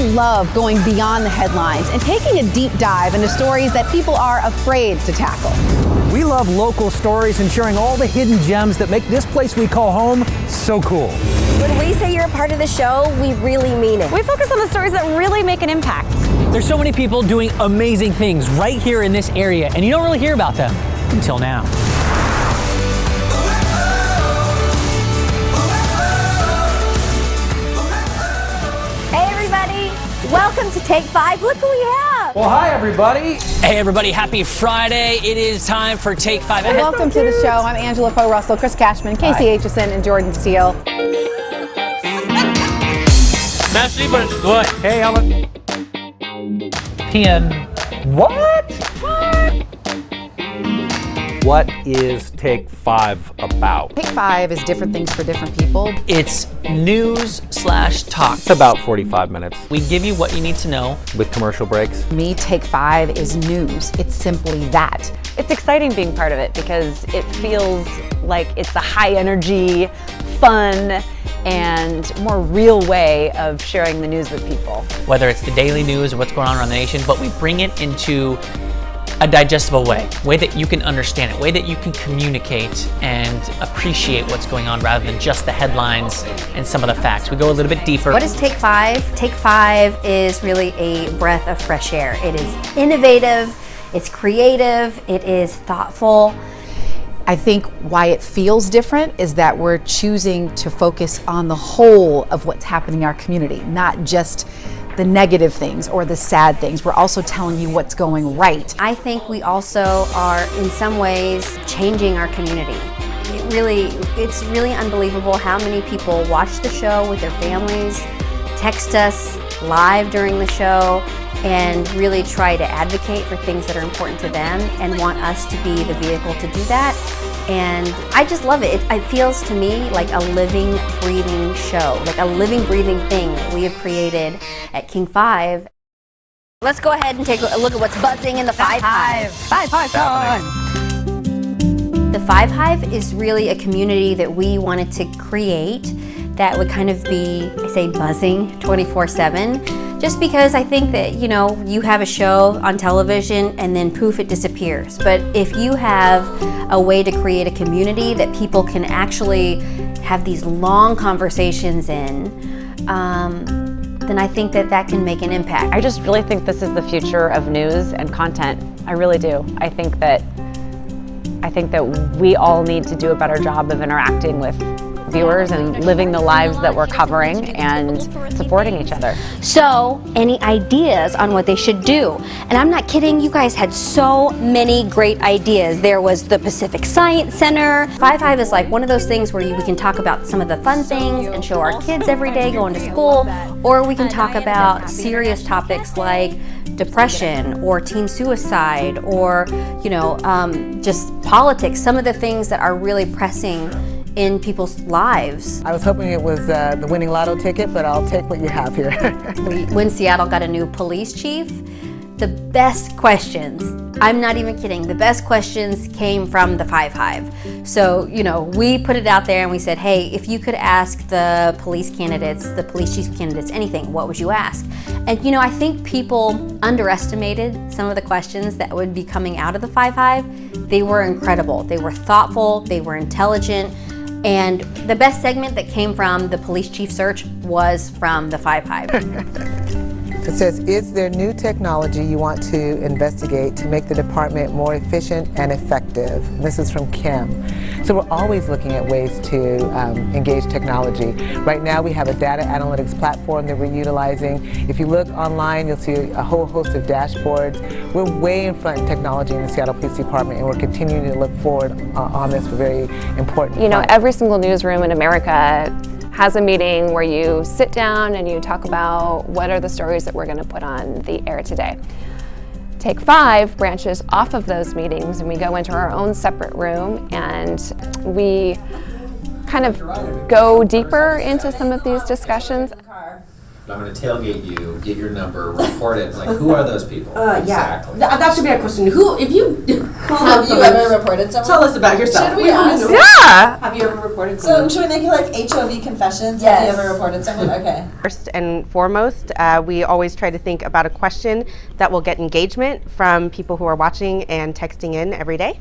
love going beyond the headlines and taking a deep dive into stories that people are afraid to tackle. We love local stories and sharing all the hidden gems that make this place we call home so cool. When we say you're a part of the show, we really mean it. We focus on the stories that really make an impact. There's so many people doing amazing things right here in this area, and you don't really hear about them until now. Hey everybody, welcome to Take 5. Look who we have. Well, hi everybody. Hey everybody, happy Friday. It is time for Take 5. Welcome to the show. I'm Angela Poe Russell, Chris Cashman, Casey Aitchison, and Jordan Steele. What? Hey, Ellen. Pin. What? What is Take 5 about? Take 5 is different things for different people. It's news/talk. It's about 45 minutes We give you what you need to know. with commercial breaks. Me, Take 5 is news. It's simply that. It's exciting being part of it because it feels like it's a high energy, fun, and more real way of sharing the news with people. Whether it's the daily news or what's going on around the nation, but we bring it into a digestible way that you can understand it, way that you can communicate and appreciate what's going on rather than just the headlines and some of the facts. We go a little bit deeper. What is Take 5? Take 5 is really a breath of fresh air. It is innovative, it's creative, it is thoughtful. I think why it feels different is that we're choosing to focus on the whole of what's happening in our community, not just the negative things or the sad things. We're also telling you what's going right. I think we also are in some ways changing our community. It's really unbelievable how many people watch the show with their families, text us live during the show, and really try to advocate for things that are important to them and want us to be the vehicle to do that. And I just love it. It feels to me like a living, breathing show, like a living, breathing thing that we have created at King 5. Let's go ahead and take a look at what's buzzing in the 5 Hive. 5 Hive. The 5 Hive is really a community that we wanted to create that would kind of be, I say, buzzing 24/7. Just because I think that, you have a show on television and then poof, it disappears. But if you have a way to create a community that people can actually have these long conversations in, then I think that can make an impact. I just really think this is the future of news and content. I really do. I think that we all need to do a better job of interacting with viewers and living the lives that we're covering and supporting each other. So, any ideas on what they should do? And I'm not kidding, you guys had so many great ideas. There was the Pacific Science Center. 5 Hive is like one of those things where we can talk about some of the fun things and show our kids every day going to school, or we can talk about serious topics like depression or teen suicide or, just politics, some of the things that are really pressing in people's lives. I was hoping it was the winning lotto ticket, but I'll take what you have here. When Seattle got a new police chief, the best questions, I'm not even kidding, the best questions came from the 5 Hive. So, we put it out there and we said, hey, if you could ask the police candidates, the police chief candidates, anything, what would you ask? And, I think people underestimated some of the questions that would be coming out of the 5 Hive. They were incredible. They were thoughtful, they were intelligent. And the best segment that came from the police chief search was from the 5 Hive. It says, is there new technology you want to investigate to make the department more efficient and effective? And this is from Kim. So we're always looking at ways to engage technology. Right now we have a data analytics platform that we're utilizing. If you look online, you'll see a whole host of dashboards. We're way in front in technology in the Seattle Police Department, and we're continuing to look forward on this very important front. Every single newsroom in America has a meeting where you sit down and you talk about what are the stories that we're going to put on the air today. Take 5 branches off of those meetings and we go into our own separate room and we kind of go deeper into some of these discussions. I'm going to tailgate you, get your number, report it. Like, who are those people? Exactly. That should be a question. If you have you ever reported someone? Tell us about yourself. Should we ask? Yeah. Have you ever reported someone? So should we make it like HOV confessions? Yes. Have you ever reported someone? Okay. First and foremost, we always try to think about a question that will get engagement from people who are watching and texting in every day.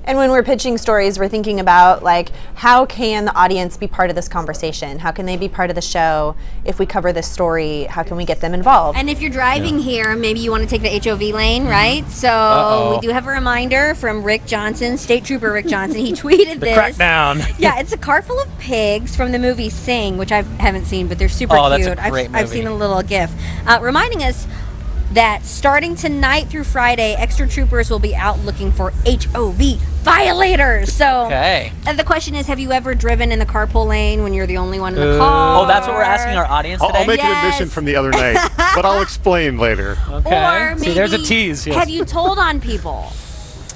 And when we're pitching stories, we're thinking about like, how can the audience be part of this conversation? How can they be part of the show? If we cover this story, how can we get them involved? And if you're driving here, maybe you want to take the HOV lane, right? So we do have a reminder from Rick Johnson, State Trooper Rick Johnson. He tweeted this. Crackdown. Yeah, it's a car full of pigs from the movie Sing, which I haven't seen, but they're super cute. That's a great movie. I've seen a little GIF. Reminding us that starting tonight through Friday, extra troopers will be out looking for HOV violators. So the question is, have you ever driven in the carpool lane when you're the only one in the car? Oh, that's what we're asking our audience today? I'll make an admission from the other night, but I'll explain later. Okay. Or maybe, See, there's a tease. Yes. have you told on people?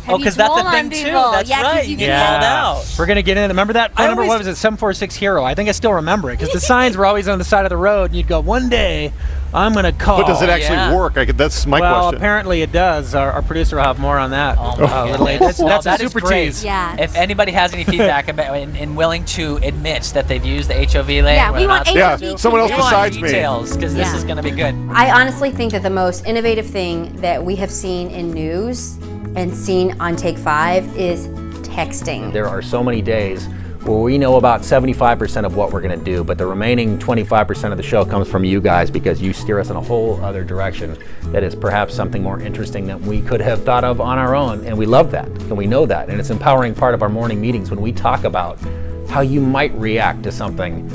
Because that's a thing too. That's right. You get called out. We're going to get in. Remember that phone number? What was it? 746 Hero. I think I still remember it because the signs were always on the side of the road. And you'd go, one day I'm going to call. But does it actually work? That's my question. Well, apparently it does. Our producer will have more on that. That's a super tease. Yeah. If anybody has any feedback about and willing to admit that they've used the HOV lane, Yeah, we want HOV. Someone else besides me. Details, because this is going to be good. I honestly think that the most innovative thing that we have seen in news and seen on Take 5 is texting. There are so many days where we know about 75% of what we're going to do, but the remaining 25% of the show comes from you guys because you steer us in a whole other direction that is perhaps something more interesting than we could have thought of on our own, and we love that, and we know that, and it's an empowering part of our morning meetings when we talk about how you might react to something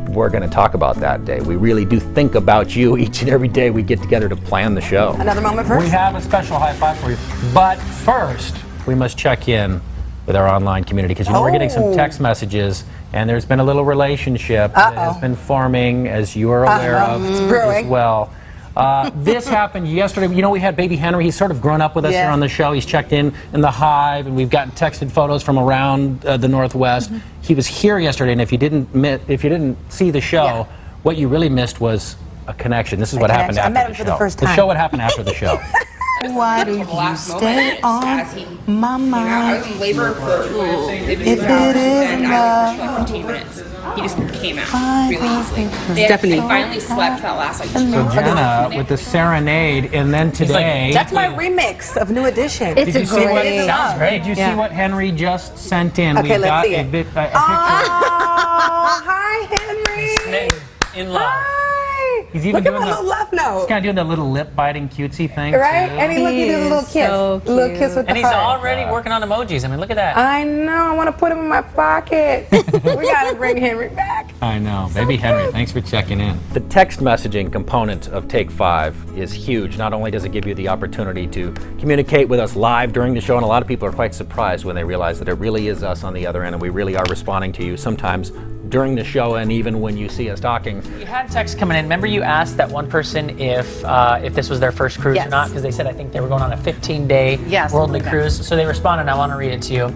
we're going to talk about that day. We really do think about you each and every day we get together to plan the show. Another moment first. We have a special high five for you, but first we must check in with our online community because we're getting some text messages and there's been a little relationship that has been forming, as you are aware of as well. This happened yesterday. You know, we had baby Henry. He's sort of grown up with us here on the show. He's checked in the hive, and we've gotten texted photos from around the Northwest. He was here yesterday, and if you didn't see the show, what you really missed was a connection. This is what happened after the show. I met him for the first time. The show what happened after the show. Why do you stay on my mind? I was in labor for if it is love, 15 minutes. He just came out really easily. They finally slept that last like 2 So Jenna with the serenade, and then today. That's my remix of New Edition. It's a great. Sounds great. Did you see what Henry just sent in? Okay, We let's got see a it. picture. Oh, hi, Henry. In love. Hi. He's even Look at doing my the little left note. He's kind of doing the little lip biting cutesy thing, Right? too. And he did a little kiss. So cute. Little kiss with And the he's heart. already working on emojis. I mean, look at that. I know. I want to put him in my pocket. We got to bring Henry back. I know. Baby Henry, thanks for checking in. The text messaging component of Take 5 is huge. Not only does it give you the opportunity to communicate with us live during the show, and a lot of people are quite surprised when they realize that it really is us on the other end, and we really are responding to you sometimes during the show and even when you see us talking. You had texts coming in. Remember you asked that one person if this was their first cruise or not, because they said I think they were going on a 15-day worldly cruise. So they responded, and I want to read it to you.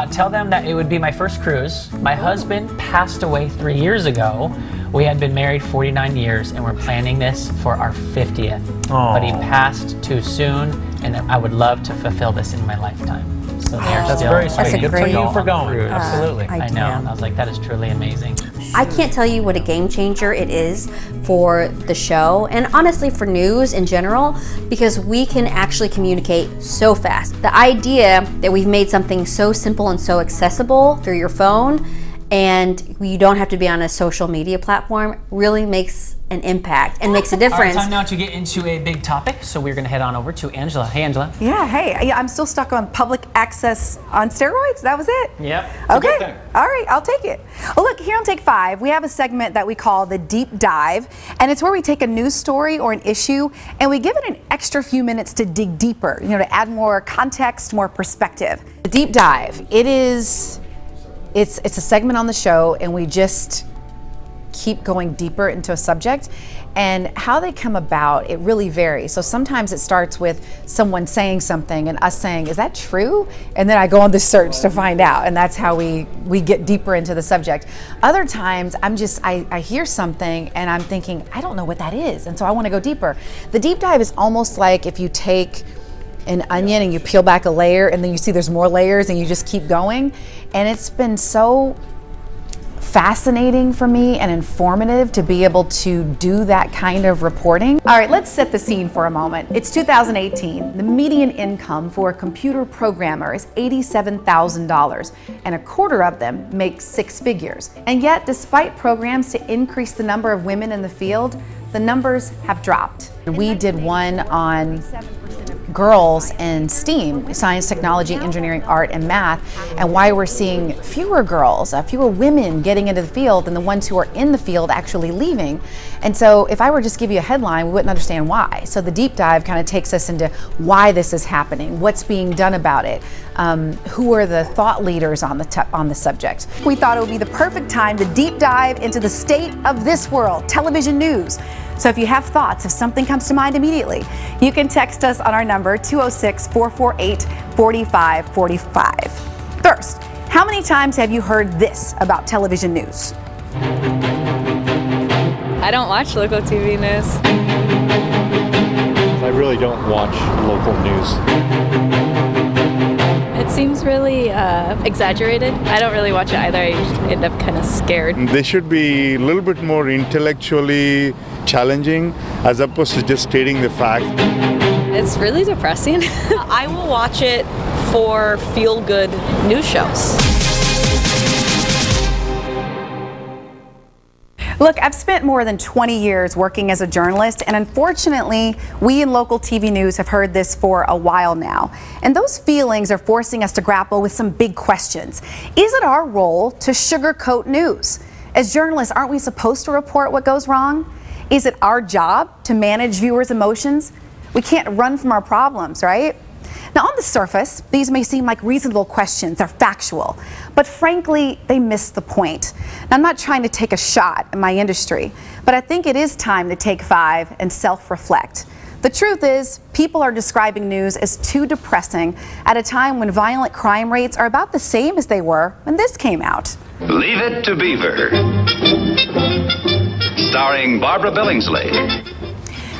Tell them that it would be my first cruise. My husband passed away 3 years ago. We had been married 49 years, and we're planning this for our 50th. But he passed too soon, and I would love to fulfill this in my lifetime. So That's very sweet. Good for you for going. Absolutely. I know. And I was like, that is truly amazing. I can't tell you what a game changer it is for the show and honestly for news in general, because we can actually communicate so fast. The idea that we've made something so simple and so accessible through your phone and you don't have to be on a social media platform really makes an impact and makes a difference. All right, time now to get into a big topic, so we're going to head on over to Angela. Hey, Angela. Yeah, hey, I'm still stuck on public access on steroids. That was it? Yep. Okay. All right, I'll take it. Well, look, here on Take 5, we have a segment that we call the Deep Dive, and it's where we take a news story or an issue and we give it an extra few minutes to dig deeper, to add more context, more perspective. The Deep Dive, it's a segment on the show, and we just keep going deeper into a subject. And how they come about, it really varies. So sometimes it starts with someone saying something and us saying, is that true? And then I go on the search to find out, and that's how we get deeper into the subject. Other times I hear something and I'm thinking, I don't know what that is, and so I want to go deeper. The deep dive is almost like if you take an onion and you peel back a layer and then you see there's more layers and you just keep going. And it's been so fascinating for me and informative to be able to do that kind of reporting. All right, let's set the scene for a moment. It's 2018. The median income for a computer programmer is $87,000, and a quarter of them make 6 figures. And yet, despite programs to increase the number of women in the field, the numbers have dropped. We did one on girls in STEAM, science, technology, engineering, art, and math, and why we're seeing fewer girls, fewer women getting into the field than the ones who are in the field actually leaving. And so if I were just give you a headline, we wouldn't understand why. So the deep dive kind of takes us into why this is happening, what's being done about it, who are the thought leaders on the subject. We thought it would be the perfect time to deep dive into the state of this world, television news. So if you have thoughts, if something comes to mind immediately, you can text us on our number 206-448-4545. First, how many times have you heard this about television news? I don't watch local TV news. I really don't watch local news. It seems really exaggerated. I don't really watch it either. I end up kind of scared. They should be a little bit more intellectually challenging as opposed to just stating the fact. It's really depressing. I will watch it for feel-good news shows. Look, I've spent more than 20 years working as a journalist, and unfortunately, we in local TV news have heard this for a while now. And those feelings are forcing us to grapple with some big questions. Is it our role to sugarcoat news? As journalists, aren't we supposed to report what goes wrong? Is it our job to manage viewers' emotions? We can't run from our problems, right? Now, on the surface, these may seem like reasonable questions. They're factual, but frankly, they miss the point. Now, I'm not trying to take a shot at my industry, but I think it is time to take 5 and self-reflect. The truth is, people are describing news as too depressing at a time when violent crime rates are about the same as they were when this came out. Leave It to Beaver, starring Barbara Billingsley.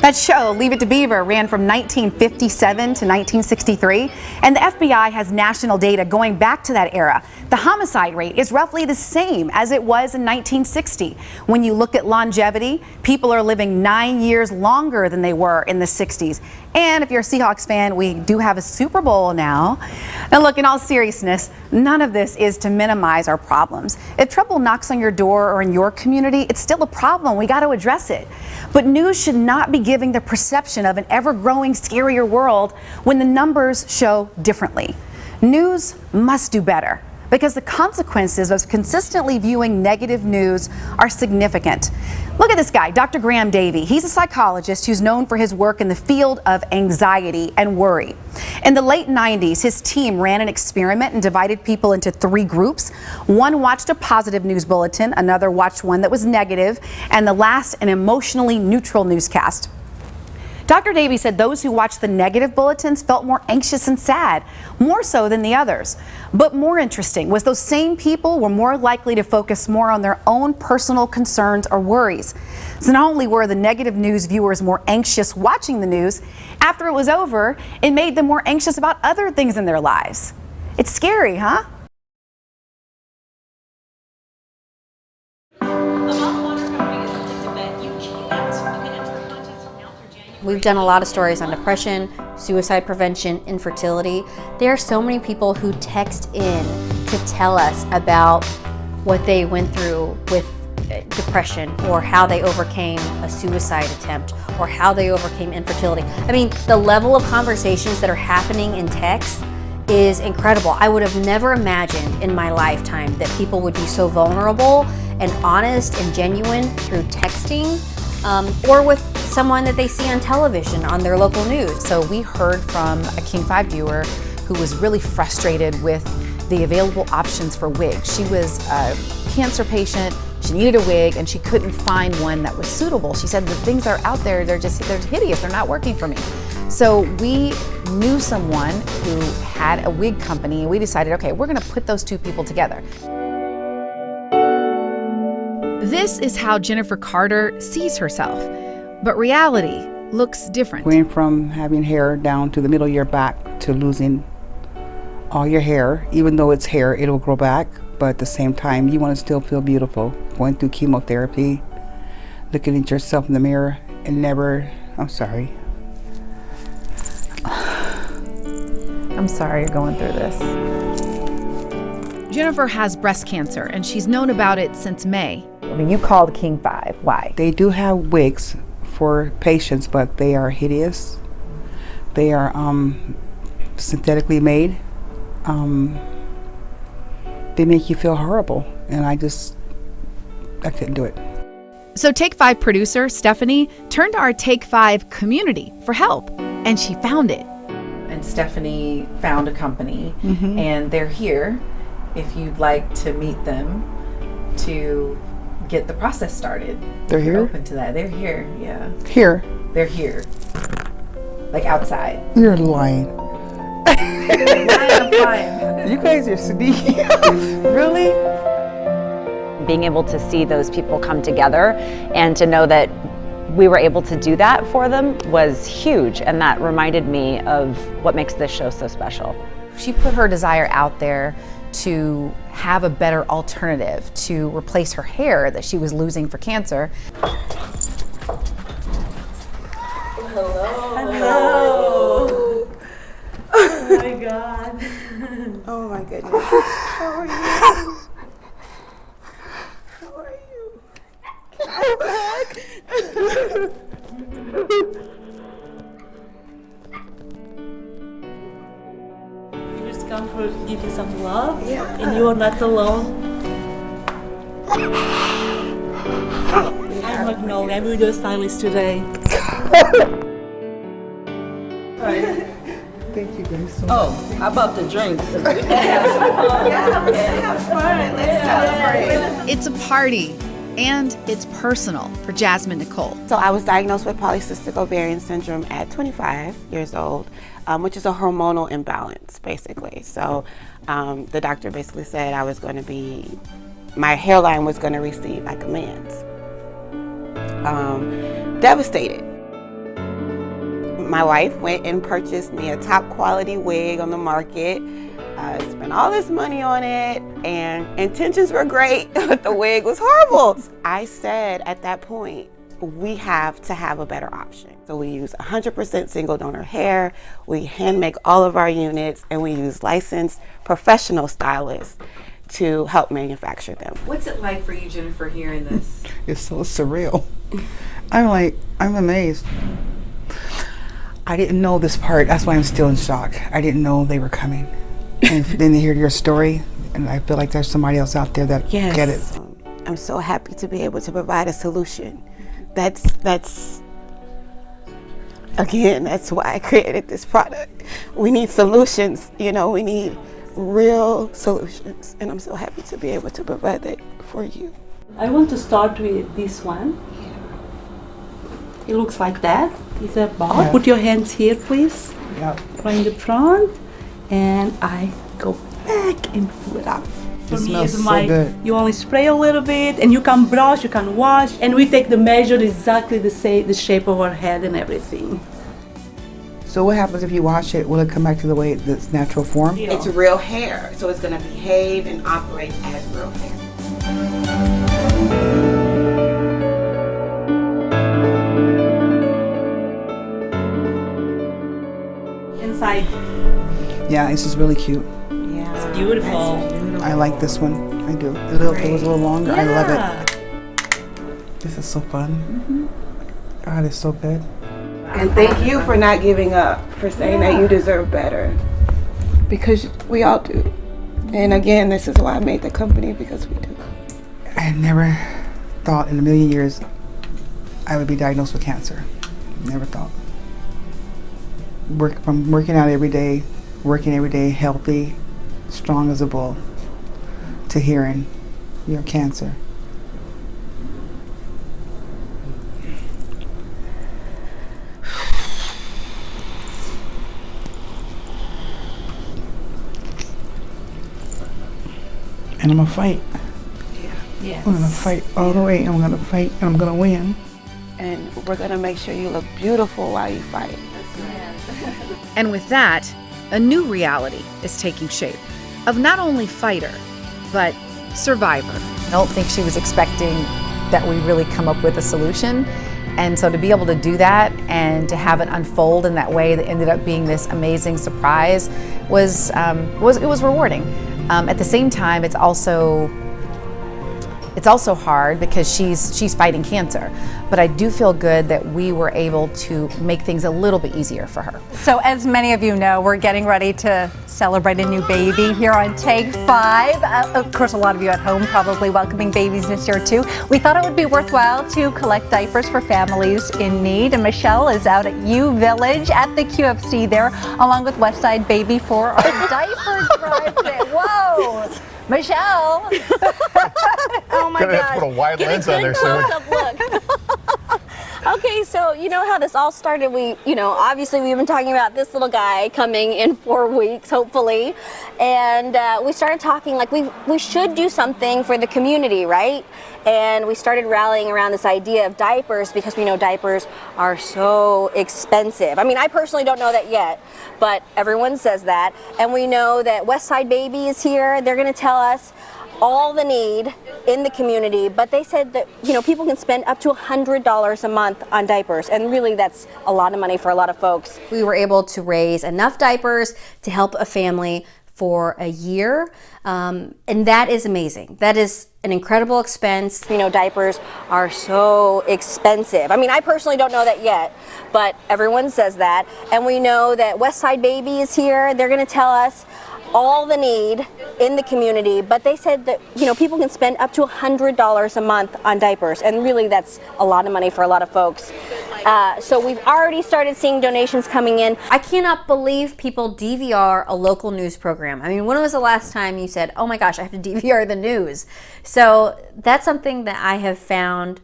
That show, Leave It to Beaver, ran from 1957 to 1963, and the FBI has national data going back to that era. The homicide rate is roughly the same as it was in 1960. When you look at longevity, people are living 9 years longer than they were in the 60s. And if you're a Seahawks fan, we do have a Super Bowl now. Now look, in all seriousness, none of this is to minimize our problems. If trouble knocks on your door or in your community, it's still a problem. We got to address it. But news should not be giving the perception of an ever-growing, scarier world when the numbers show differently. News must do better, because the consequences of consistently viewing negative news are significant. Look at this guy, Dr. Graham Davey. He's a psychologist who's known for his work in the field of anxiety and worry. In the late 90s, his team ran an experiment and divided people into 3 groups. One watched a positive news bulletin, another watched one that was negative, and the last an emotionally neutral newscast. Dr. Davey said those who watched the negative bulletins felt more anxious and sad, more so than the others. But more interesting was those same people were more likely to focus more on their own personal concerns or worries. So not only were the negative news viewers more anxious watching the news, after it was over, it made them more anxious about other things in their lives. It's scary, huh? We've done a lot of stories on depression, suicide prevention, infertility. There are so many people who text in to tell us about what they went through with depression, or how they overcame a suicide attempt, or how they overcame infertility. I mean, the level of conversations that are happening in text is incredible. I would have never imagined in my lifetime that people would be so vulnerable and honest and genuine through texting, or with someone that they see on television on their local news. So we heard from a King 5 viewer who was really frustrated with the available options for wigs. She was a cancer patient. She needed a wig and she couldn't find one that was suitable. She said the things that are out there, they're hideous, they're not working for me. So we knew someone who had a wig company and we decided, okay, we're gonna put those two people together. This is how Jennifer Carter sees herself, but reality looks different. Going from having hair down to the middle of your back to losing all your hair. Even though it's hair, it'll grow back, but at the same time, you want to still feel beautiful. Going through chemotherapy, looking at yourself in the mirror and never, I'm sorry. I'm sorry you're going through this. Jennifer has breast cancer and she's known about it since May. I mean, you called King 5, why? They do have wigs for patients, but they are hideous. They are synthetically made. They make you feel horrible, and I couldn't do it. So Take 5 producer Stephanie turned to our Take 5 community for help, and she found it. And Stephanie found a company, and they're here if you'd like to meet them to get the process started. They're here? Open to that. They're here, yeah. Here? They're here. Like outside. You're lying. I'm fine. You guys are sneaky. Really? Being able to see those people come together and to know that we were able to do that for them was huge, and that reminded me of what makes this show so special. She put her desire out there to have a better alternative to replace her hair that she was losing for cancer. Hello. Hello. Oh my God. Oh my goodness. How are you? How are you? Come back. We just come for give you some love, and you are not alone. I'm Magnolia. I'm your stylist today. Thank you guys so much. Oh, how about the drink? It's a party, and it's personal for Jasmine Nicole. So I was diagnosed with polycystic ovarian syndrome at 25 years old, which is a hormonal imbalance, basically. So the doctor basically said my hairline was going to recede like a man's. Devastated. My wife went and purchased me a top quality wig on the market. Spent all this money on it, and intentions were great, but the wig was horrible. I said at that point, we have to have a better option. So we use 100% single donor hair, we hand make all of our units, and we use licensed professional stylists to help manufacture them. What's it like for you, Jennifer, hearing this? It's so surreal. I'm amazed. I didn't know this part. That's why I'm still in shock. I didn't know they were coming. And then to hear your story, and I feel like there's somebody else out there that get it. I'm so happy to be able to provide a solution. That's again, that's why I created this product. We need solutions, we need real solutions, and I'm so happy to be able to provide that for you. I want to start with this one. It looks like that. It's a ball. Yeah. Put your hands here, please. Yep. Right in the front, and I go back and pull it up. It smells so good. You only spray a little bit, and you can brush, you can wash, and we take the measure exactly the shape of our head and everything. So what happens if you wash it? Will it come back to the way its natural form? It's real hair, so it's going to behave and operate as real hair. Inside. Yeah, this is really cute. Yeah, it's beautiful. I like this one. I do. It was a little longer. Yeah. I love it. This is so fun. God, it's so good. And thank you for not giving up, for saying that you deserve better. Because we all do. And again, this is why I made the company, because we do. I had never thought in a million years I would be diagnosed with cancer. Never thought. From working out every day, healthy, strong as a bull, to hearing you have cancer. And I'm gonna fight. Yes. I'm gonna fight all the way. I'm gonna fight and I'm gonna win. And we're gonna make sure you look beautiful while you fight. And with that, a new reality is taking shape of not only fighter, but survivor. I don't think she was expecting that we really come up with a solution. And so to be able to do that and to have it unfold in that way that ended up being this amazing surprise was rewarding. At the same time, it's also hard because she's fighting cancer. But I do feel good that we were able to make things a little bit easier for her. So as many of you know, we're getting ready to celebrate a new baby here on Take 5. Of course, a lot of you at home probably welcoming babies this year too. We thought it would be worthwhile to collect diapers for families in need. And Michelle is out at U Village at the QFC there, along with Westside Baby for our diaper drive today. Whoa! Michelle! Oh my Gonna have to put a wide lens on there soon. Okay, so you know how this all started. Obviously we've been talking about this little guy coming in 4 weeks, hopefully. And we started talking like we should do something for the community, right? And we started rallying around this idea of diapers because we know diapers are so expensive. I mean, I personally don't know that yet, but everyone says that. And we know that Westside Baby is here. They're gonna tell us all the need in the community, but they said that people can spend up to $100 a month on diapers, and really that's a lot of money for a lot of folks. We were able to raise enough diapers to help a family for a year, and that is amazing. That is an incredible expense. Diapers are so expensive. I mean, I personally don't know that yet, but everyone says that. And we know that Westside Baby is here. They're gonna tell us all the need in the community, but they said that people can spend up to $100 a month on diapers, and really that's a lot of money for a lot of folks. So we've already started seeing donations coming in. I cannot believe people DVR a local news program. I mean, when was the last time you said, oh my gosh, I have to DVR the news? So that's something that I have found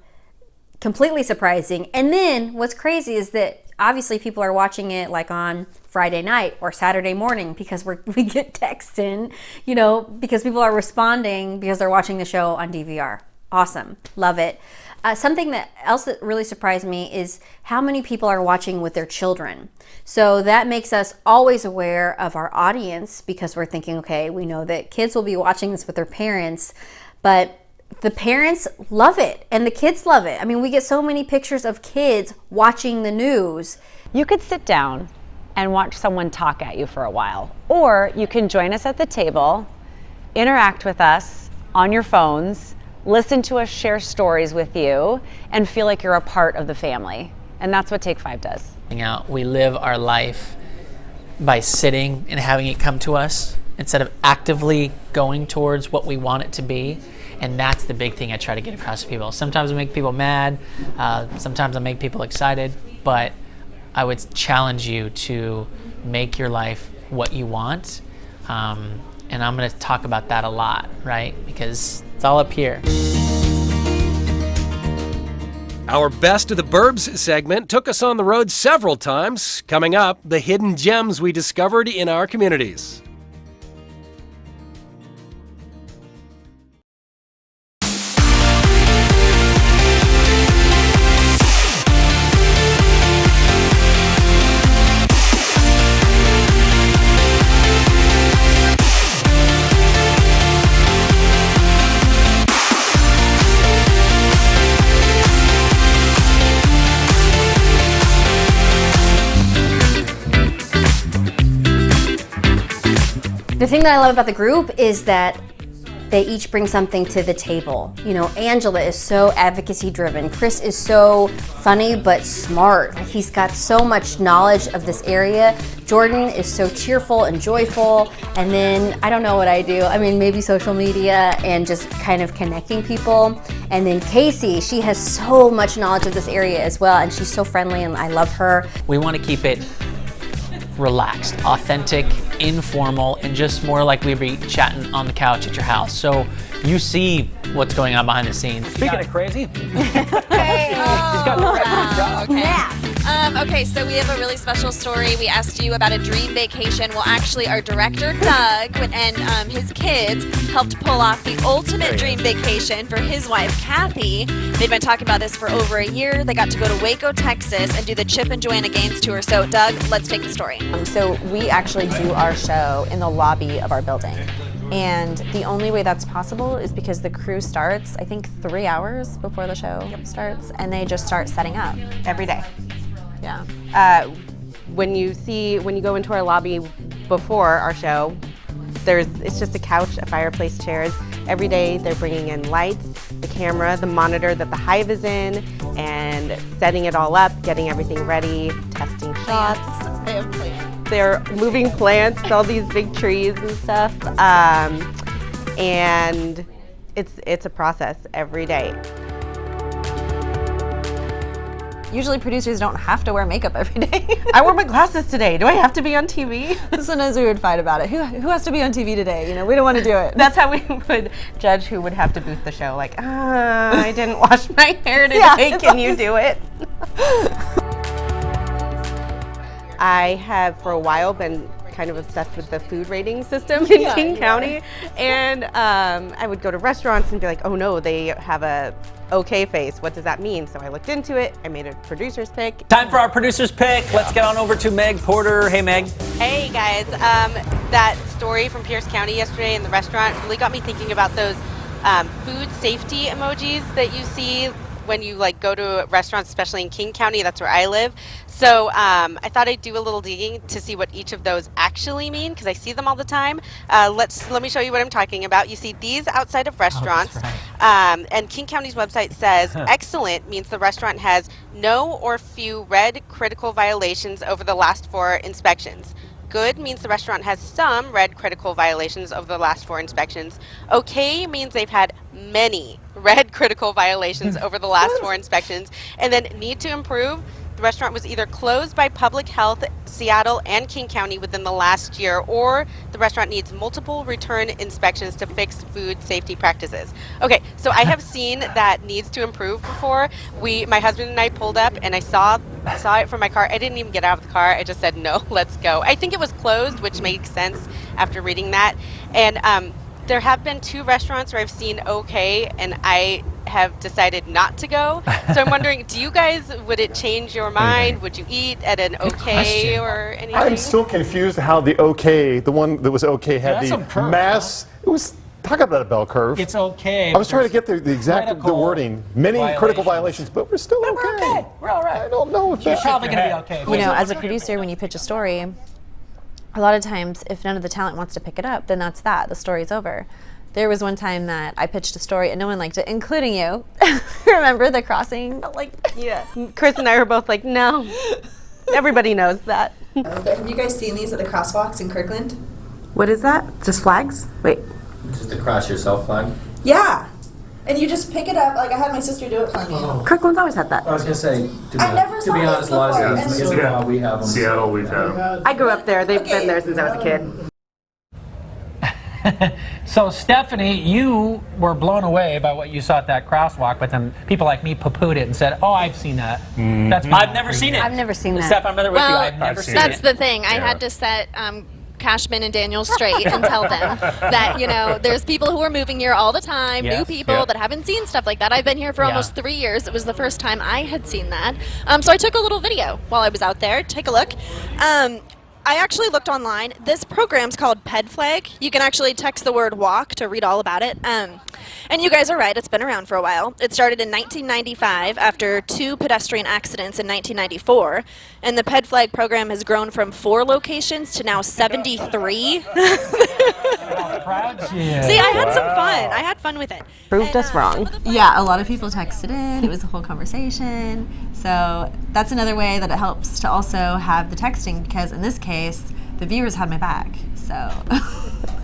completely surprising. And then what's crazy is that obviously people are watching it like on Friday night or Saturday morning because we get texts in, because people are responding because they're watching the show on DVR. Awesome. Love it. Something else that really surprised me is how many people are watching with their children. So that makes us always aware of our audience because we're thinking, okay, we know that kids will be watching this with their parents, but the parents love it and the kids love it. I mean, we get so many pictures of kids watching the news. You could sit down and watch someone talk at you for a while, or you can join us at the table, interact with us on your phones, listen to us share stories with you, and feel like you're a part of the family. And that's what Take 5 does. We live our life by sitting and having it come to us instead of actively going towards what we want it to be. And that's the big thing I try to get across to people. Sometimes I make people mad, sometimes I make people excited, but I would challenge you to make your life what you want. And I'm gonna talk about that a lot, right? Because it's all up here. Our Best of the Burbs segment took us on the road several times. Coming up, the hidden gems we discovered in our communities. The thing that I love about the group is that they each bring something to the table. Angela is so advocacy driven. Chris is so funny but smart. He's got so much knowledge of this area. Jordan is so cheerful and joyful. And then I don't know what I do. I mean, maybe social media and just kind of connecting people. And then Casey, she has so much knowledge of this area as well. And she's so friendly and I love her. We want to keep it relaxed, authentic, informal, and just more like we'd be chatting on the couch at your house. So you see what's going on behind the scenes. Speaking of crazy, he's got the dog. Yeah. Okay, so we have a really special story. We asked you about a dream vacation. Well, actually, our director, Doug, and his kids helped pull off the ultimate dream vacation for his wife, Kathy. They've been talking about this for over a year. They got to go to Waco, Texas, and do the Chip and Joanna Gaines tour. So, Doug, let's take the story. So we actually do our show in the lobby of our building. And the only way that's possible is because the crew starts, I think, 3 hours before the show starts, and they just start setting up. Every day. Yeah. When you go into our lobby before our show, it's just a couch, a fireplace, chairs. Every day they're bringing in lights, the camera, the monitor that the hive is in, and setting it all up, getting everything ready, testing shots. They have plants. They're moving plants, all these big trees and stuff. And it's a process every day. Usually producers don't have to wear makeup every day. I wore my glasses today. Do I have to be on TV? Sometimes we would fight about it. Who has to be on TV today? You know, we don't want to do it. That's how we would judge who would have to booth the show. Like, I didn't wash my hair today. Can you do it? I have for a while been kind of obsessed with the food rating system in King County. And I would go to restaurants and be like, oh no, they have a okay face. What does that mean? So I looked into it. I made a producer's pick. Time for our producer's pick. Let's get on over to Meg Porter. Hey, Meg. Hey guys, that story from Pierce County yesterday in the restaurant really got me thinking about those food safety emojis that you see when you go to restaurants, especially in King County. That's where I live. So I thought I'd do a little digging to see what each of those actually mean, because I see them all the time. Let me show you what I'm talking about. You see these outside of restaurants. And King County's website says excellent means the restaurant has no or few red critical violations over the last 4 inspections. Good means the restaurant has some red critical violations over the last 4 inspections. Okay means they've had many red critical violations over the last 4 inspections. And then need to improve, the restaurant was either closed by Public Health Seattle and King County within the last year, or the restaurant needs multiple return inspections to fix food safety practices. Okay, so I have seen that needs to improve before. My husband and I pulled up and I saw it from my car. I didn't even get out of the car. I just said, no, let's go. I think it was closed, which makes sense after reading that. And there have been 2 restaurants where I've seen okay, and I have decided not to go. So I'm wondering, do you guys, would it change your mind? Would you eat at an okay or anything? I'm still confused how the one that was okay, had the mass. It was, talk about a bell curve. It's okay. I was trying to get the exact the wording. Many critical violations, but we're still okay. We're okay. We're all right. I don't know if You're that probably going to be okay. You know, as a producer, when you pitch a story, a lot of times, if none of the talent wants to pick it up, then that's that. The story's over. There was one time that I pitched a story and no one liked it, including you. Remember the crossing? Yeah. Chris and I were both like, no. Everybody knows that. Have you guys seen these at the crosswalks in Kirkland? What is that? Just flags? Wait. Just the cross yourself flag? Yeah. And you just pick it up. I had my sister do it for me. Kirkland's always had that. I was going to say, to be honest, a lot of cities, we have them. Seattle, we've had them. I grew up there. They've been there since I was a kid. So, Stephanie, you were blown away by what you saw at that crosswalk, but then people like me poo-pooed it and said, oh, I've seen that. I've never seen it. I've never seen that. Steph, I'm with you. I've never seen it. That's the thing. I had to set Cashman and Daniel straight and tell them that, there's people who are moving here all the time, new people that haven't seen stuff like that. I've been here for almost 3 years. It was the first time I had seen that. So I took a little video while I was out there. Take a look. I actually looked online. This program's called PedFlag. You can actually text the word walk to read all about it. And you guys are right, it's been around for a while. It started in 1995 after 2 pedestrian accidents in 1994. And the PedFlag program has grown from 4 locations to now 73. See, I had some fun. I had fun with it. Proved us wrong. Yeah, a lot of people texted in. It was a whole conversation. So that's another way that it helps to also have the texting, because in this case, the viewers had my back. So.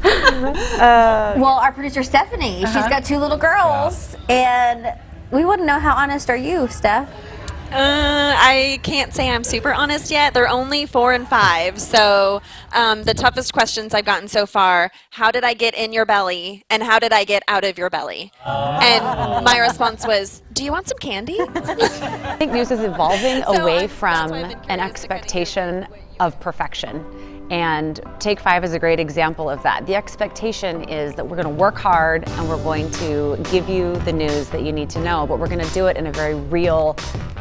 Well, our producer Stephanie, she's got 2 little girls, and we wouldn't know how honest are you, Steph? I I can't say I'm super honest yet. They're only 4 and 5. So the toughest questions I've gotten so far, how did I get in your belly and how did I get out of your belly? And my response was, do you want some candy? I think news is evolving away from an expectation of perfection. And Take 5 is a great example of that. The expectation is that we're going to work hard and we're going to give you the news that you need to know, but we're going to do it in a very real,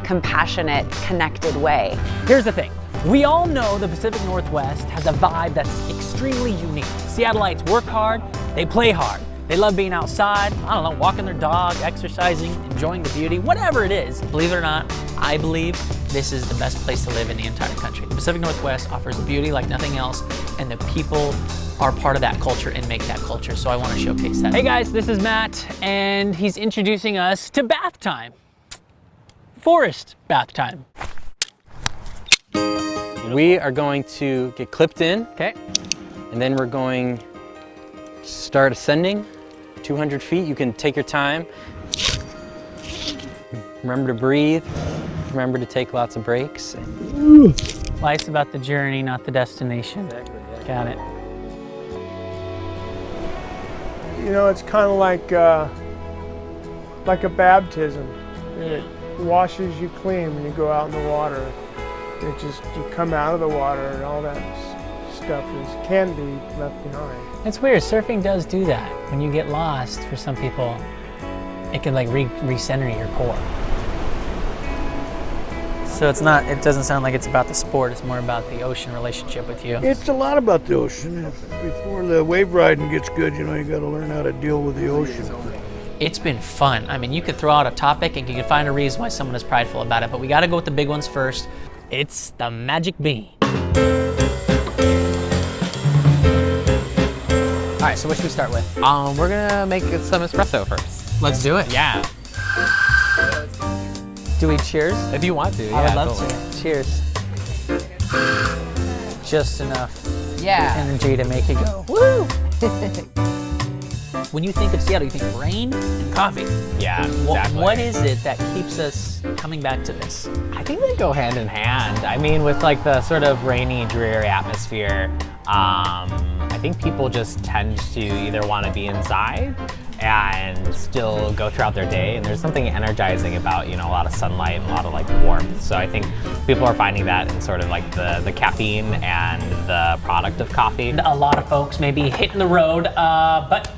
compassionate, connected way. Here's the thing. We all know the Pacific Northwest has a vibe that's extremely unique. Seattleites work hard, they play hard. They love being outside, I don't know, walking their dog, exercising, enjoying the beauty, whatever it is. Believe it or not, I believe this is the best place to live in the entire country. The Pacific Northwest offers beauty like nothing else, and the people are part of that culture and make that culture, so I want to showcase that. Hey guys, this is Matt, and he's introducing us to bath time. Forest bath time. We are going to get clipped in. Okay. And then we're going to start ascending 200 feet. You can take your time. Remember to breathe. Remember to take lots of breaks. Life's about the journey, not the destination. Exactly, yeah. Got it. You know, it's kind of like a baptism. It washes you clean when you go out in the water. It just, you come out of the water and all that stuff can be left behind. It's weird, surfing does do that. When you get lost, for some people, it can like recenter your core. So it's not, it doesn't sound like it's about the sport, it's more about the ocean relationship with you. It's a lot about the ocean. Before the wave riding gets good, you know, you gotta learn how to deal with the ocean. It's been fun. I mean, you could throw out a topic and you can find a reason why someone is prideful about it, but we gotta go with the big ones first. It's the magic bean. All right, so what should we start with? We're gonna make some espresso first. Let's do it. Yeah. Do we cheers? If you want to, yeah. I would love totally. to. Cheers. Just enough energy to make it go. Woo! When you think of Seattle, you think rain and coffee. Yeah, exactly. What is it that keeps us coming back to this? I think they go hand in hand. I mean, with like the sort of rainy, dreary atmosphere, I think people just tend to either want to be inside and still go throughout their day, and there's something energizing about, you know, a lot of sunlight and a lot of like warmth. So I think people are finding that in sort of like the caffeine and the product of coffee. A lot of folks may be hitting the road, but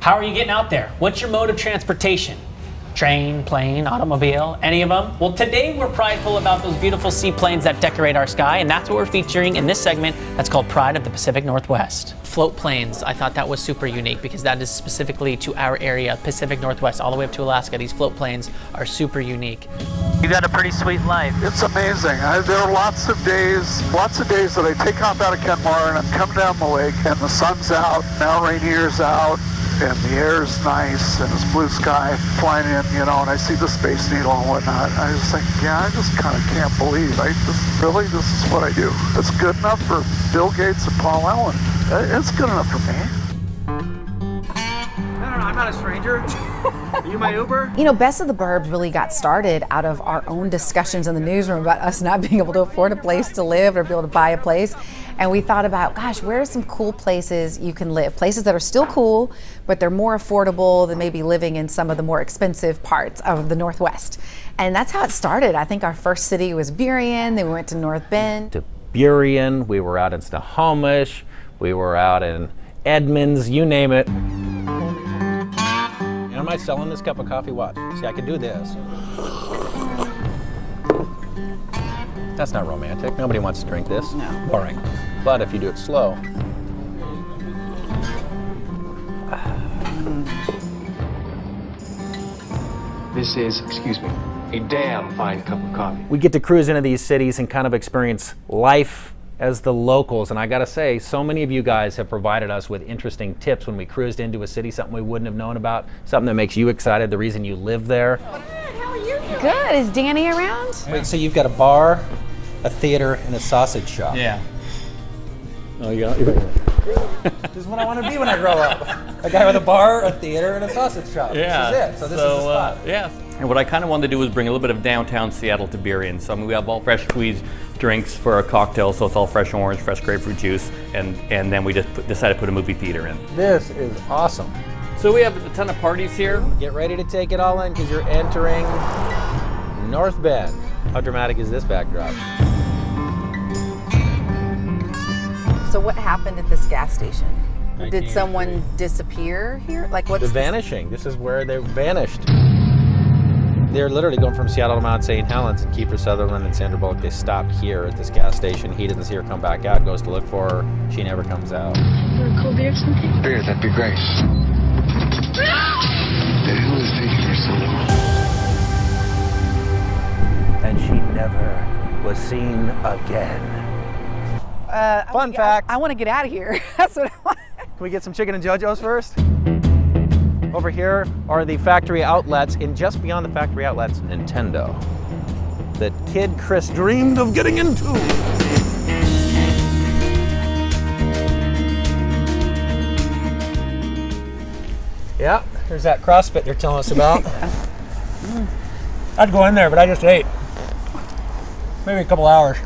how are you getting out there? What's your mode of transportation? Train, plane, automobile, any of them? Well, today we're prideful about those beautiful seaplanes that decorate our sky, and that's what we're featuring in this segment that's called Pride of the Pacific Northwest. Float planes, I thought that was super unique because that is specifically to our area, Pacific Northwest, all the way up to Alaska. These float planes are super unique. You got a pretty sweet life. It's amazing. There are lots of days that I take off out of Kenmore and I'm coming down the lake and the sun's out, now Rainier's out, and the air's nice and it's blue sky flying in, you know, and I see the Space Needle and whatnot. I just think, yeah, I just kind of can't believe, this is what I do. It's good enough for Bill Gates and Paul Allen. It's good enough for me. I'm not a stranger. Are you my Uber? You know, Best of the Burbs really got started out of our own discussions in the newsroom about us not being able to afford a place to live or be able to buy a place. And we thought about, gosh, where are some cool places you can live? Places that are still cool, but they're more affordable than maybe living in some of the more expensive parts of the Northwest. And that's how it started. I think our first city was Burien, then we went to North Bend. To Burien, we were out in Snohomish, we were out in Edmonds, you name it. Am I selling this cup of coffee? Watch. See, I can do this. That's not romantic. Nobody wants to drink this. No. Boring. But if you do it slow. This is, excuse me, a damn fine cup of coffee. We get to cruise into these cities and kind of experience life as the locals, and I gotta say, so many of you guys have provided us with interesting tips when we cruised into a city, something we wouldn't have known about, something that makes you excited, the reason you live there. How are you doing? Good. Is Danny around? Wait, so you've got a bar, a theater, and a sausage shop? Yeah. Oh, you got This is what I want to be when I grow up. A guy with a bar, a theater, and a sausage shop. Yeah. This is it. So this is the spot. Yeah. And what I kind of wanted to do was bring a little bit of downtown Seattle to Burien. So I mean, we have all fresh squeezed drinks for a cocktail, so it's all fresh orange, fresh grapefruit juice, and then we just decided to put a movie theater in. This is awesome. So we have a ton of parties here. Get ready to take it all in because you're entering North Bend. How dramatic is this backdrop? So what happened at this gas station? Did someone disappear here? Like what's the vanishing? This is where they vanished. They're literally going from Seattle to Mount St. Helens, and Kiefer Sutherland and Sandra Bullock, they stopped here at this gas station. He doesn't see her come back out, goes to look for her. She never comes out. You want a cold beer or something? Beer, that'd be great. The hell is taking her so long? And she never was seen again. Fun fact. I want to get out of here. That's what I want. Can we get some chicken and JoJo's first? Over here are the factory outlets, and just beyond the factory outlets, Nintendo. That kid Chris dreamed of getting into. Yeah, there's that CrossFit they're telling us about. I'd go in there, but I just ate. Maybe a couple hours.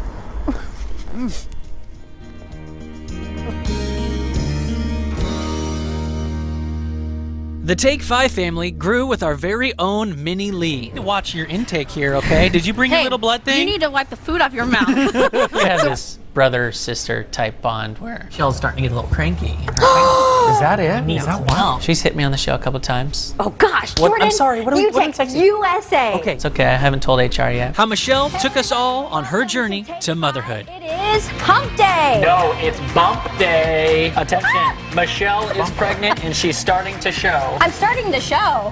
The Take 5 family grew with our very own Mini Lee. Watch your intake here, okay? Did you bring your little blood thing? You need to wipe the food off your mouth. We have this brother-sister type bond where Michelle's starting to get a little cranky. Is that it? Is that wow? She's hit me on the show a couple times. Oh gosh, What- Jordan. I'm sorry, what are we- you what are we take texting? USA. Okay, it's okay. I haven't told HR yet. How Michelle took us all on her journey to motherhood. It is hump day. No, it's bump day. Attention, Michelle is pregnant and she's starting to show. I'm starting the show.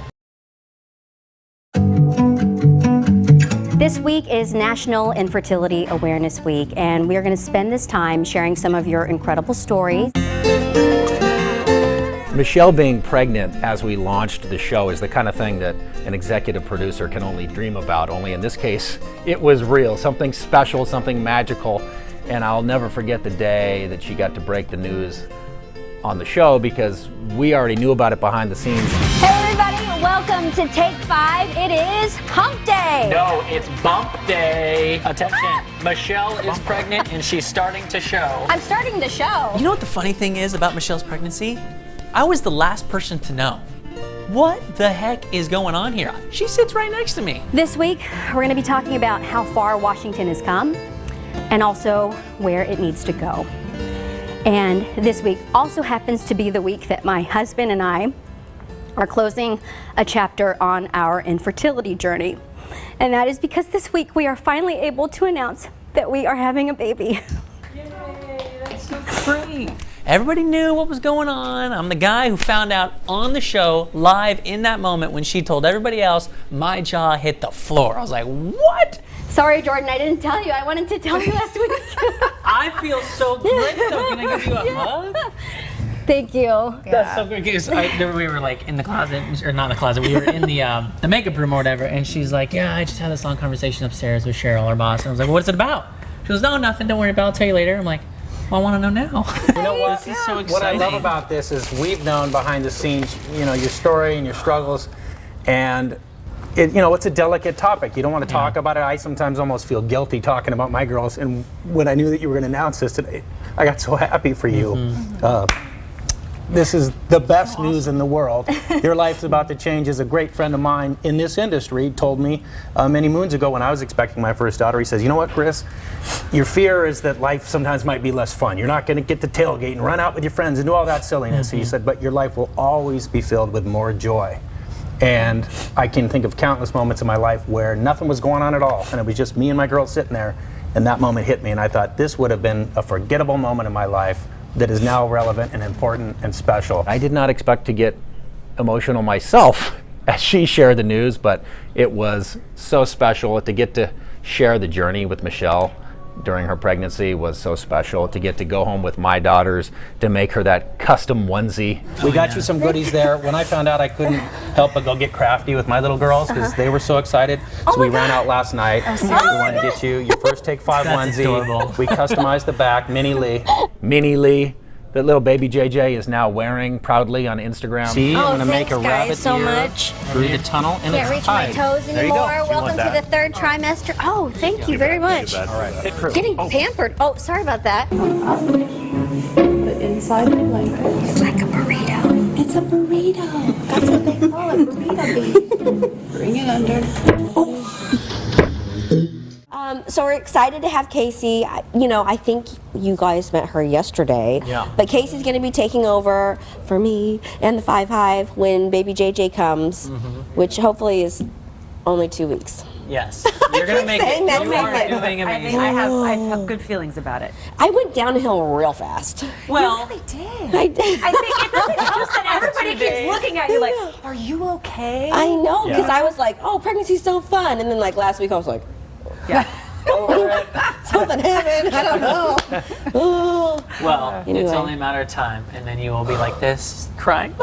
This week is National Infertility Awareness Week, and we are going to spend this time sharing some of your incredible stories. Michelle being pregnant as we launched the show is the kind of thing that an executive producer can only dream about, only in this case, it was real, something special, something magical, and I'll never forget the day that she got to break the news on the show because we already knew about it behind the scenes. Hey everybody, welcome to Take 5. It is hump day. No, it's bump day. Attention, Michelle is pregnant and she's starting to show. I'm starting the show. You know what the funny thing is about Michelle's pregnancy? I was the last person to know. What the heck is going on here? She sits right next to me. This week, we're going to be talking about how far Washington has come and also where it needs to go. And this week also happens to be the week that my husband and I are closing a chapter on our infertility journey. And that is because this week we are finally able to announce that we are having a baby. Yay, that's so great. Everybody knew what was going on. I'm the guy who found out on the show live in that moment when she told everybody else. My jaw hit the floor. I was like, what? Sorry, Jordan, I didn't tell you. I wanted to tell you last week. I feel so great though. Can I give you a hug? Thank you. That's so good because we were like in the closet, or not in the closet, we were in the makeup room or whatever, and she's like, yeah, I just had this long conversation upstairs with Cheryl, our boss. And I was like, well, what's it about? She goes, no, nothing, don't worry about it, I'll tell you later. I'm like, well, I want to know now. You know what? This is so exciting. What I love about this is we've known behind the scenes, you know, your story and your struggles, and it's a delicate topic. You don't want to talk about it. I sometimes almost feel guilty talking about my girls, and when I knew that you were going to announce this today, I got so happy for you. Mm-hmm. This is the best news in the world. Your life's about to change. As a great friend of mine in this industry told me many moons ago when I was expecting my first daughter, he says, you know what, Chris? Your fear is that life sometimes might be less fun. You're not going to get to tailgate and run out with your friends and do all that silliness. He said, but your life will always be filled with more joy. And I can think of countless moments in my life where nothing was going on at all, and it was just me and my girl sitting there, and that moment hit me, and I thought this would have been a forgettable moment in my life that is now relevant and important and special. I did not expect to get emotional myself as she shared the news, but it was so special to get to share the journey with Michelle during her pregnancy was so special. To get to go home with my daughters, to make her that custom onesie. We got you some goodies there. When I found out, I couldn't help but go get crafty with my little girls because they were so excited. So we ran out last night. We wanted to get you your first Take 5 onesie. Adorable. We customized the back, Mini Lee. Mini Lee, that little baby JJ is now wearing proudly on Instagram. See, I'm going to make a rabbit so ear much. through the tunnel, and Can't it's reach tied. my toes There you go. anymore. Welcome to the third trimester. Oh, thank you very much. All right. Getting pampered. Oh, sorry about that. But inside the blanket. It's like a burrito. It's a burrito. That's what they call it, burrito beef. Bring it under. So we're excited to have Casey. I think you guys met her yesterday. Yeah. But Casey's going to be taking over for me and the 5 Hive when baby JJ comes, which hopefully is only 2 weeks. Yes. You're going to make it. You are doing amazing. I have good feelings about it. I went downhill real fast. Well, you really did. I did. I think it doesn't help that everybody keeps looking at you like, are you okay? I know, because I was like, oh, pregnancy's so fun. And then like last week I was like, something happened. I don't know. Well, Anyway. it's only a matter of time, and then you will be like this, crying.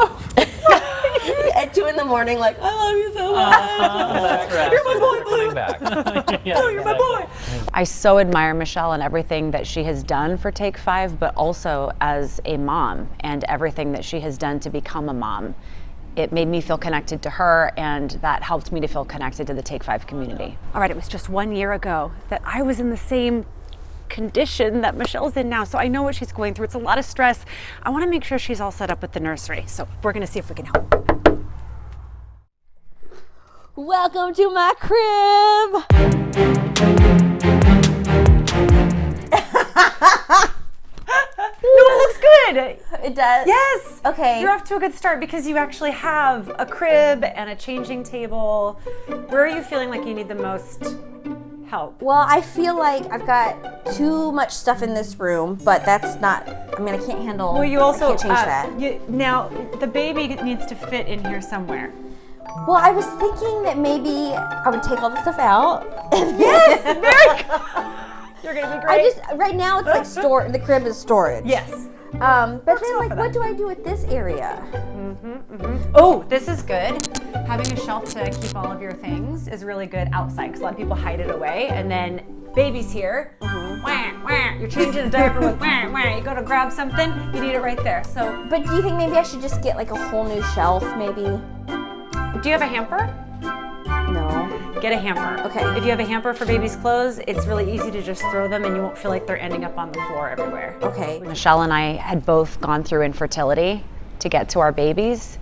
At 2 in the morning, like, I love you so much. That's right. You're my boy, Blue. Oh, you're my boy. I so admire Michelle and everything that she has done for Take 5, but also as a mom and everything that she has done to become a mom. It made me feel connected to her, and that helped me to feel connected to the Take 5 community. All right, it was just 1 year ago that I was in the same condition that Michelle's in now, so I know what she's going through. It's a lot of stress. I want to make sure she's all set up with the nursery, so we're going to see if we can help. Welcome to my crib. No, it looks good. It does? Yes. Okay. You're off to a good start because you actually have a crib and a changing table. Where are you feeling like you need the most help? Well, I feel like I've got too much stuff in this room, but that's not, I mean, I can't handle, Well, you also I can't change that. now the baby needs to fit in here somewhere. Well, I was thinking that maybe I would take all the stuff out. Yes, very good. You're gonna be great. Right now it's like the crib is storage. Yes. But then like, what do I do with this area? Oh, this is good. Having a shelf to keep all of your things is really good outside because a lot of people hide it away, and then baby's here. Wah, wah. You're changing a diaper with wah, wah. You go to grab something, you need it right there. So, But do you think maybe I should just get like a whole new shelf, maybe? do you have a hamper? No. Get a hamper. Okay. If you have a hamper for baby's clothes, it's really easy to just throw them and you won't feel like they're ending up on the floor everywhere. Okay. Michelle and I had both gone through infertility to get to our babies.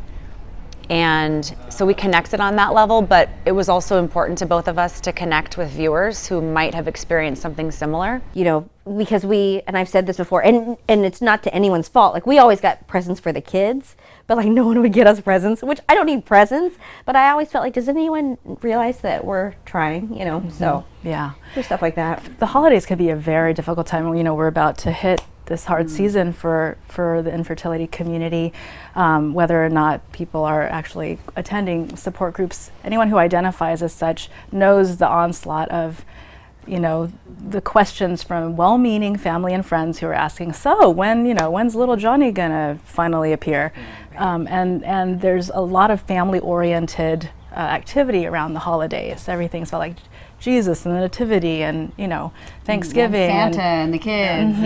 And so we connected on that level, but it was also important to both of us to connect with viewers who might have experienced something similar. You know, because and I've said this before, and it's not to anyone's fault. Like, we always got presents for the kids, but like no one would get us presents, which I don't need presents, but I always felt like, does anyone realize that we're trying, you know? So yeah, there's stuff like that. The holidays could be a very difficult time. You know, we're about to hit this hard season for the infertility community, whether or not people are actually attending support groups. Anyone who identifies as such knows the onslaught of, you know, the questions from well-meaning family and friends who are asking, so when's little Johnny gonna finally appear? And there's a lot of family-oriented activity around the holidays. Everything's about like Jesus and the Nativity and, you know, Thanksgiving. And Santa and the kids.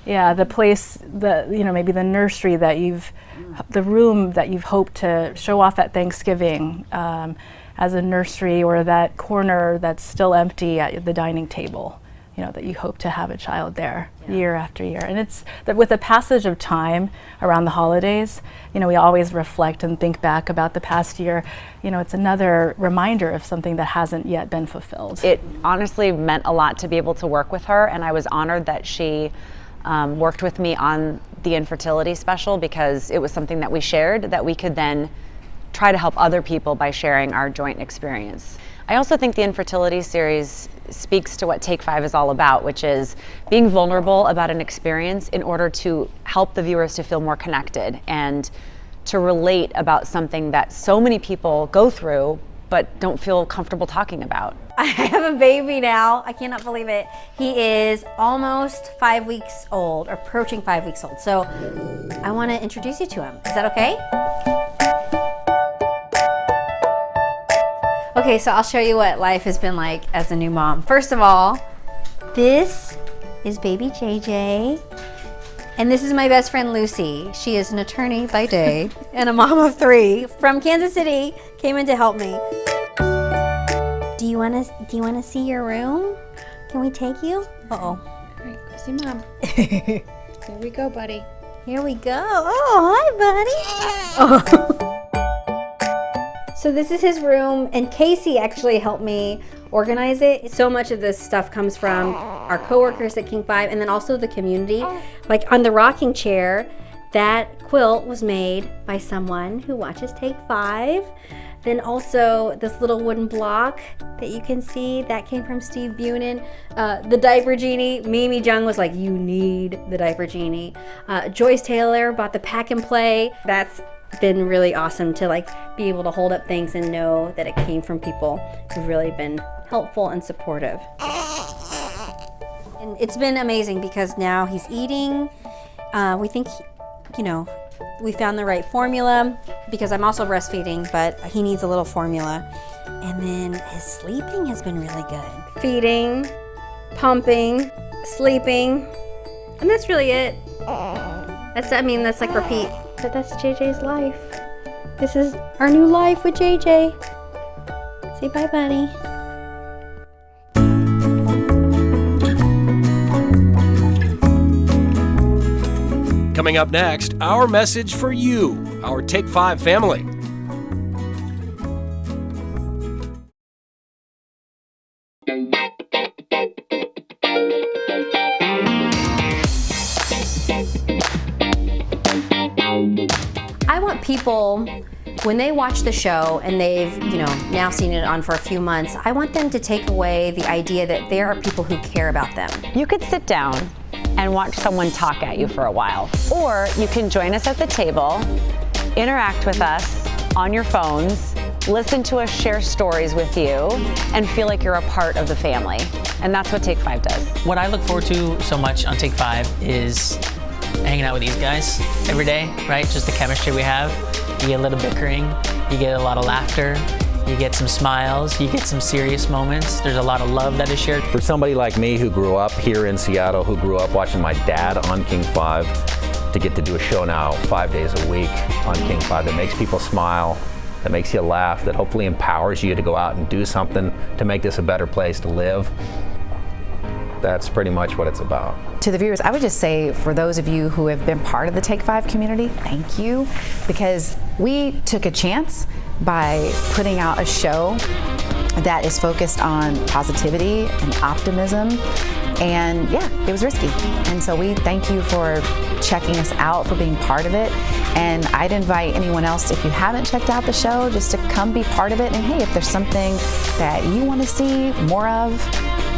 Yeah, the place, maybe the nursery the room that you've hoped to show off at Thanksgiving as a nursery, or that corner that's still empty at the dining table, you know, that you hope to have a child there year after year. And it's that with the passage of time around the holidays, you know, we always reflect and think back about the past year. You know, it's another reminder of something that hasn't yet been fulfilled. It honestly meant a lot to be able to work with her, and I was honored that she worked with me on the infertility special, because it was something that we shared that we could then try to help other people by sharing our joint experience. I also think the infertility series speaks to what Take 5 is all about, which is being vulnerable about an experience in order to help the viewers to feel more connected and to relate about something that so many people go through but don't feel comfortable talking about. I have a baby now. I cannot believe it. He is almost 5 weeks old, or approaching 5 weeks old. So I want to introduce you to him. Is that okay? Okay, so I'll show you what life has been like as a new mom. First of all, this is baby JJ. And this is my best friend Lucy. She is an attorney by day and a mom of 3 from Kansas City. Came in to help me. Do you wanna see your room? Can we take you? Uh-oh. All right, go see Mom. Here we go, buddy. Here we go. Oh, hi, buddy. Oh. So this is his room, and Casey actually helped me organize it. So much of this stuff comes from our coworkers at King 5 and then also the community. Like on the rocking chair, that quilt was made by someone who watches Take 5. Then also this little wooden block that you can see, that came from Steve Bunin. The diaper genie, Mimi Jung was like, you need the diaper genie. Joyce Taylor bought the pack and play. That's been really awesome to like be able to hold up things and know that it came from people who've really been helpful and supportive. And it's been amazing because now he's eating. We think, we found the right formula because I'm also breastfeeding, but he needs a little formula. And then his sleeping has been really good. Feeding, pumping, sleeping, and that's really it. That's like repeat. But that's JJ's life. This is our new life with JJ. Say bye, buddy. Coming up next, our message for you, our Take 5 family. I want people, when they watch the show and they've, now seen it on for a few months, I want them to take away the idea that there are people who care about them. You could sit down and watch someone talk at you for a while. Or you can join us at the table, interact with us on your phones, listen to us share stories with you, and feel like you're a part of the family. And that's what Take 5 does. What I look forward to so much on Take 5 is hanging out with these guys every day, right? Just the chemistry we have. You get a little bickering, you get a lot of laughter, you get some smiles, you get some serious moments. There's a lot of love that is shared. For somebody like me who grew up here in Seattle, who grew up watching my dad on King 5, to get to do a show now 5 days a week on King 5 that makes people smile, that makes you laugh, that hopefully empowers you to go out and do something to make this a better place to live. That's pretty much what it's about. To the viewers, I would just say for those of you who have been part of the Take 5 community, thank you, because we took a chance by putting out a show that is focused on positivity and optimism, and yeah, it was risky. And so we thank you for checking us out, for being part of it. And I'd invite anyone else, if you haven't checked out the show, just to come be part of it. And hey, if there's something that you want to see more of,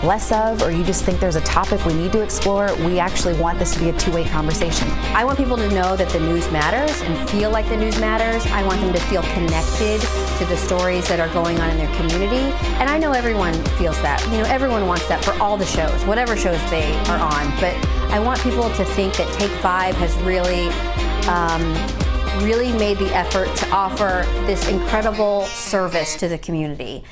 less of, or you just think there's a topic we need to explore, we actually want this to be a two-way conversation. I want people to know that the news matters and feel like the news matters. I want them to feel connected to the stories that are going on in their community. And I know everyone feels that. Everyone wants that for all the shows, whatever shows they are on. But I want people to think that Take 5 has really made the effort to offer this incredible service to the community.